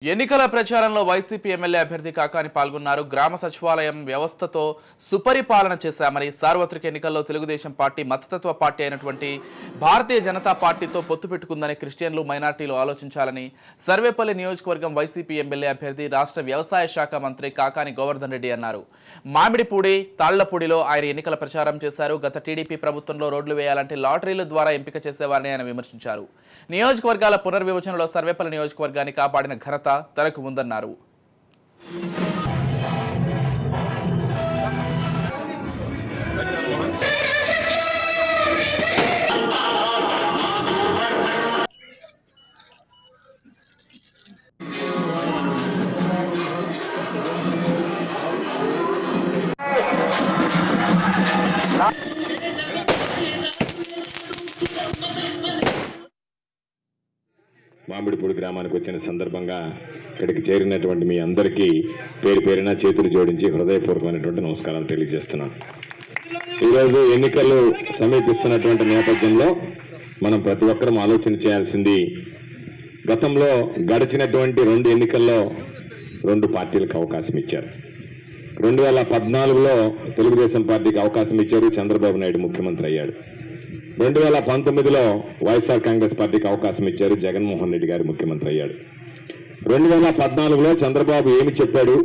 ఎన్నికల ప్రచారంలో YCP MLA అభ్యర్థి కాకాని పాల్గొన్నారు. గ్రామ సచివాలయం వ్యవస్థతో సుపరిపాలన చేశామని, సార్వత్రిక ఎన్నికల్లో తెలుగుదేశం పార్టీ మతతత్వ పార్టీ అయినటువంటి భారతీయ జనతా పార్టీతో పొత్తు పెట్టుకుందని క్రిస్టియన్లు, మైనార్టీలు ఆలోచించాలని సర్వేపల్లి నియోజకవర్గం వైసీపీ ఎమ్మెల్యే అభ్యర్థి రాష్ట్ర వ్యవసాయ శాఖ మంత్రి కాకాని గోవర్ధన్ రెడ్డి అన్నారు. మామిడిపూడి, తాళ్లపూడిలో ఆయన ఎన్నికల ప్రచారం చేశారు. గత టీడీపీ ప్రభుత్వంలో రోడ్లు వేయాలంటే లాటరీల ద్వారా ఎంపిక చేసేవారని ఆయన విమర్శించారు. నియోజకవర్గాల పునర్విభజనలో సర్వేపల్లి నియోజకవర్గాన్ని కాపాడిన ఘనత తనకు ఉందన్నారు. మామిడిపూడి గ్రామానికి వచ్చిన సందర్భంగా ఇక్కడికి చేరినటువంటి మీ అందరికీ పేరు పేరున చేతులు జోడించి హృదయపూర్వకమైనటువంటి నమస్కారాలు తెలియజేస్తున్నాను. ఈరోజు ఎన్నికలు సమీపిస్తున్నటువంటి నేపథ్యంలో మనం ప్రతి ఒక్కరూ ఆలోచన చేయాల్సింది, గతంలో గడిచినటువంటి 2 ఎన్నికల్లో 2 పార్టీలకు అవకాశం ఇచ్చారు. 2014లో తెలుగుదేశం పార్టీకి అవకాశం ఇచ్చారు, చంద్రబాబు నాయుడు ముఖ్యమంత్రి అయ్యాడు. 2019లో వైఎస్ఆర్ కాంగ్రెస్ పార్టీకి అవకాశం ఇచ్చారు, జగన్మోహన్ రెడ్డి గారు ముఖ్యమంత్రి అయ్యాడు. 2014లో చంద్రబాబు ఏమి చెప్పాడు,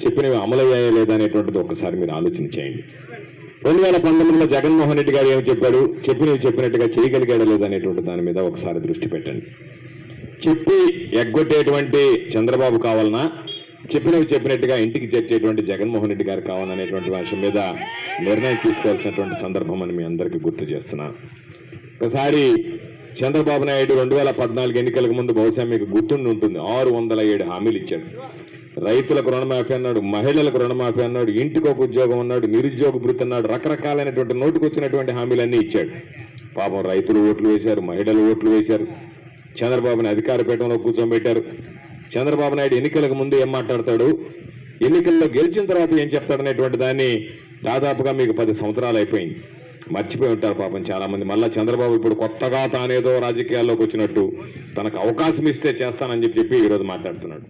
చెప్పినవి అమలయ్యాయా లేదా అనేటువంటిది ఒకసారి మీరు ఆలోచన చేయండి. 2019లో జగన్మోహన్ రెడ్డి గారు ఏమి చెప్పాడు, చెప్పినవి చెప్పినట్టుగా చేయగలిగాడా లేదా అనేటువంటి దాని మీద ఒకసారి దృష్టి పెట్టండి. చెప్పి ఎగ్గొట్టేటువంటి చంద్రబాబు కావాలన్నా, చెప్పినవి చెప్పినట్టుగా ఇంటికి చేర్చేటువంటి జగన్మోహన్ రెడ్డి గారు కావాలనేటువంటి విషయం మీద నిర్ణయం తీసుకోవాల్సినటువంటి సందర్భం అని మీ అందరికీ గుర్తు చేస్తున్నాను. ఒకసారి చంద్రబాబు నాయుడు 2014 ఎన్నికలకు ముందు బహుశా మీకు గుర్తుండి ఉంటుంది, 607 హామీలు ఇచ్చాడు. రైతులకు రుణమాఫీ అన్నాడు, మహిళలకు రుణమాఫీ అన్నాడు, ఇంటికి ఒక ఉద్యోగం అన్నాడు, నిరుద్యోగ భృతి అన్నాడు, రకరకాలైనటువంటి నోటుకు వచ్చినటువంటి హామీలన్నీ ఇచ్చాడు. పాపం రైతులు ఓట్లు వేశారు, మహిళలు ఓట్లు వేశారు, చంద్రబాబుని అధికార పీఠంలో కూర్చోబెట్టారు. చంద్రబాబు నాయుడు ఎన్నికలకు ముందు ఏం మాట్లాడతాడు, ఎన్నికల్లో గెలిచిన తర్వాత ఏం చెప్తాడనేటువంటి దాన్ని దాదాపుగా మీకు 10 సంవత్సరాలు అయిపోయింది, మర్చిపోయి ఉంటారు పాపం చాలా మంది. మళ్ళా చంద్రబాబు ఇప్పుడు కొత్తగా తానేదో రాజకీయాల్లోకి వచ్చినట్టు తనకు అవకాశం ఇస్తే చేస్తానని చెప్పి ఈరోజు మాట్లాడుతున్నాడు.